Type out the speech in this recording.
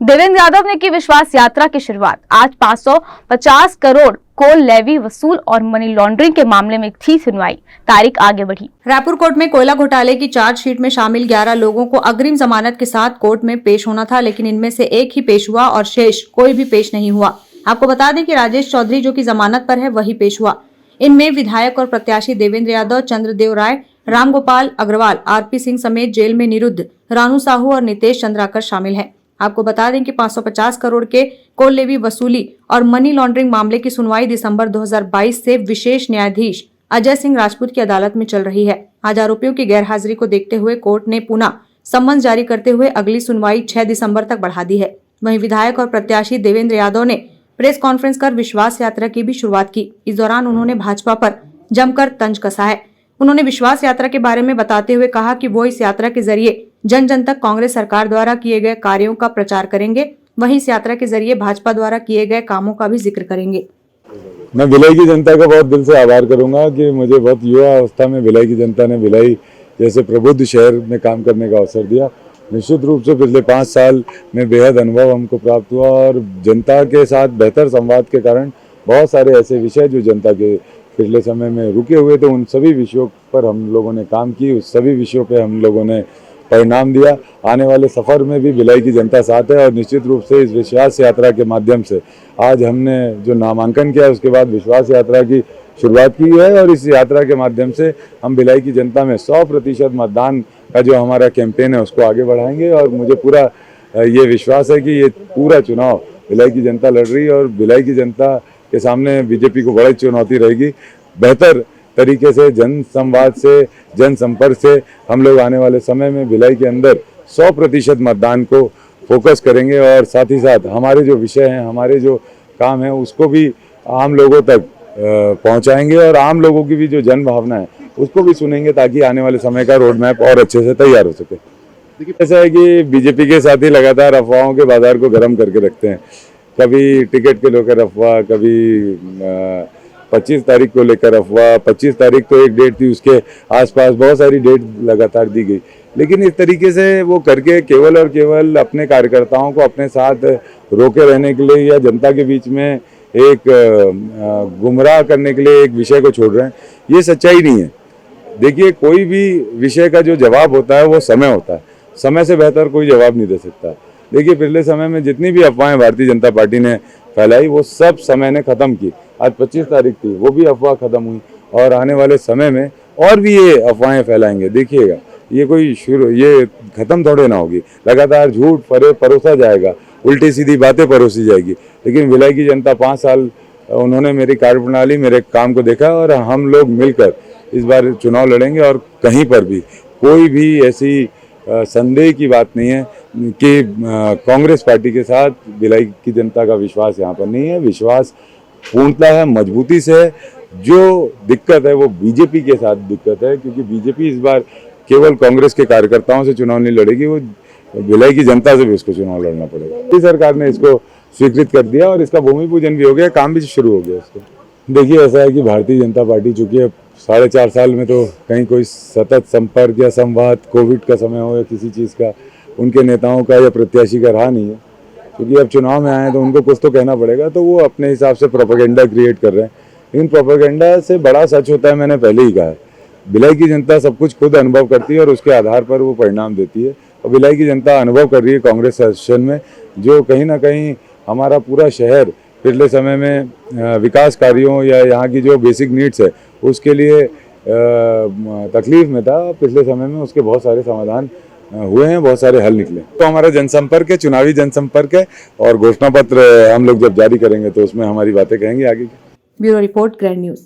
देवेंद्र यादव ने की विश्वास यात्रा की शुरुआत। आज 550 करोड़ कोल लेवी वसूल और मनी लॉन्ड्रिंग के मामले में थी सुनवाई। तारीख आगे बढ़ी। रायपुर कोर्ट में कोयला घोटाले की चार्जशीट में शामिल 11 लोगों को अग्रिम जमानत के साथ कोर्ट में पेश होना था, लेकिन इनमें से एक ही पेश हुआ और शेष कोई भी पेश नहीं हुआ। आपको बता दें कि राजेश चौधरी जो कि जमानत पर है वही पेश हुआ। इनमें विधायक और प्रत्याशी देवेंद्र यादव, चंद्रदेव राय, रामगोपाल अग्रवाल, आरपी सिंह समेत जेल में निरुद्ध रानू साहू और नितेश चंद्राकर शामिल हैं। आपको बता दें कि 550 करोड़ के कोल लेवी वसूली और मनी लॉन्ड्रिंग मामले की सुनवाई दिसंबर 2022 से विशेष न्यायाधीश अजय सिंह राजपूत की अदालत में चल रही है। आज आरोपियों की गैरहाजिरी को देखते हुए कोर्ट ने पुनः सम्मन जारी करते हुए अगली सुनवाई 6 दिसंबर तक बढ़ा दी है। वहीं विधायक और प्रत्याशी देवेंद्र यादव ने प्रेस कॉन्फ्रेंस कर विश्वास यात्रा की भी शुरुआत की। इस दौरान उन्होंने भाजपा पर जमकर तंज कसा है। उन्होंने विश्वास यात्रा के बारे में बताते हुए कहा कि वो इस यात्रा के जरिए जन जन तक कांग्रेस सरकार द्वारा किए गए कार्यों का प्रचार करेंगे। वहीं इस यात्रा के जरिए भाजपा द्वारा किए गए कामों का भी जिक्र करेंगे। मैं भिलाई की जनता का बहुत दिल से आभार करूंगा कि मुझे बहुत युवा अवस्था में भिलाई की जनता ने भिलाई जैसे प्रबुद्ध शहर में काम करने का अवसर दिया। निश्चित रूप से पिछले 5 साल में बेहद अनुभव हमको प्राप्त हुआ और जनता के साथ बेहतर संवाद के कारण बहुत सारे ऐसे विषय जो जनता के पिछले समय में रुके हुए थे, उन सभी विषयों पर हम लोगों ने काम की, उस सभी विषयों पे हम लोगों ने परिणाम दिया। आने वाले सफ़र में भी भिलाई की जनता साथ है और निश्चित रूप से इस विश्वास यात्रा के माध्यम से आज हमने जो नामांकन किया उसके बाद विश्वास यात्रा की शुरुआत की है और इस यात्रा के माध्यम से हम भिलाई की जनता में 100% मतदान का जो हमारा कैंपेन है उसको आगे बढ़ाएंगे। और मुझे पूरा ये विश्वास है कि ये पूरा चुनाव भिलाई की जनता लड़ रही है और भिलाई की जनता के सामने बीजेपी को बड़ी चुनौती रहेगी। बेहतर तरीके से जन संवाद से, जन संपर्क से हम लोग आने वाले समय में भिलाई के अंदर 100% मतदान को फोकस करेंगे और साथ ही साथ हमारे जो विषय हैं, हमारे जो काम हैं उसको भी आम लोगों तक पहुंचाएंगे और आम लोगों की भी जो जन भावना है उसको भी सुनेंगे ताकि आने वाले समय का रोड मैप और अच्छे से तैयार हो सके। देखिए ऐसा है कि बीजेपी के साथ ही लगातार अफवाहों के बाजार को गर्म करके रखते हैं। कभी टिकट को लेकर अफवाह, कभी 25 तारीख को लेकर अफवाह। 25 तारीख तो एक डेट थी, उसके आसपास बहुत सारी डेट लगातार दी गई, लेकिन इस तरीके से वो करके केवल और केवल अपने कार्यकर्ताओं को अपने साथ रोके रहने के लिए या जनता के बीच में एक गुमराह करने के लिए एक विषय को छोड़ रहे हैं। ये सच्चाई नहीं है। देखिए कोई भी विषय का जो जवाब होता है वो समय होता है, समय से बेहतर कोई जवाब नहीं दे सकता। देखिए पिछले समय में जितनी भी अफवाहें भारतीय जनता पार्टी ने फैलाई वो सब समय ने ख़त्म की। आज 25 तारीख थी, वो भी अफवाह ख़त्म हुई और आने वाले समय में और भी ये अफवाहें फैलाएंगे। देखिएगा ये कोई ये ख़त्म थोड़े ना होगी, लगातार झूठ परोसा जाएगा, उल्टी सीधी बातें परोसी जाएगी। लेकिन भिलाई की जनता 5 साल उन्होंने मेरी कार्यप्रणाली, मेरे काम को देखा और हम लोग मिलकर इस बार चुनाव लड़ेंगे और कहीं पर भी कोई भी ऐसी संदेह की बात नहीं है कि कांग्रेस पार्टी के साथ भिलाई की जनता का विश्वास यहाँ पर नहीं है। विश्वास पूर्णता है, मजबूती से है। जो दिक्कत है वो बीजेपी के साथ दिक्कत है, क्योंकि बीजेपी इस बार केवल कांग्रेस के कार्यकर्ताओं से चुनाव नहीं लड़ेगी, वो भिलाई की जनता से भी उसको चुनाव लड़ना पड़ेगा। सरकार ने इसको स्वीकृत कर दिया और इसका भूमि पूजन भी हो गया, काम भी शुरू हो गया इसको। देखिए ऐसा है कि भारतीय जनता पार्टी चूँकि अब 4.5 साल में तो कहीं कोई सतत संपर्क या संवाद, कोविड का समय हो या किसी चीज़ का, उनके नेताओं का या प्रत्याशी का रहा नहीं है। क्योंकि अब चुनाव में आए हैं तो उनको कुछ तो कहना पड़ेगा, तो वो अपने हिसाब से प्रोपेगेंडा क्रिएट कर रहे हैं। लेकिन प्रोपेगेंडा से बड़ा सच होता है, मैंने पहले ही कहा है। भिलाई की जनता सब कुछ खुद अनुभव करती है और उसके आधार पर वो परिणाम देती है। और भिलाई की जनता अनुभव कर रही है कांग्रेस शासन में, जो कहीं ना कहीं हमारा पूरा शहर पिछले समय में विकास कार्यों या यहाँ की जो बेसिक नीड्स है उसके लिए तकलीफ में था। पिछले समय में उसके बहुत सारे समाधान हुए हैं, बहुत सारे हल निकले। तो हमारा जनसंपर्क है, चुनावी जनसंपर्क है और घोषणा पत्र हम लोग जब जारी करेंगे तो उसमें हमारी बातें कहेंगे आगे की। Bureau report, grand news.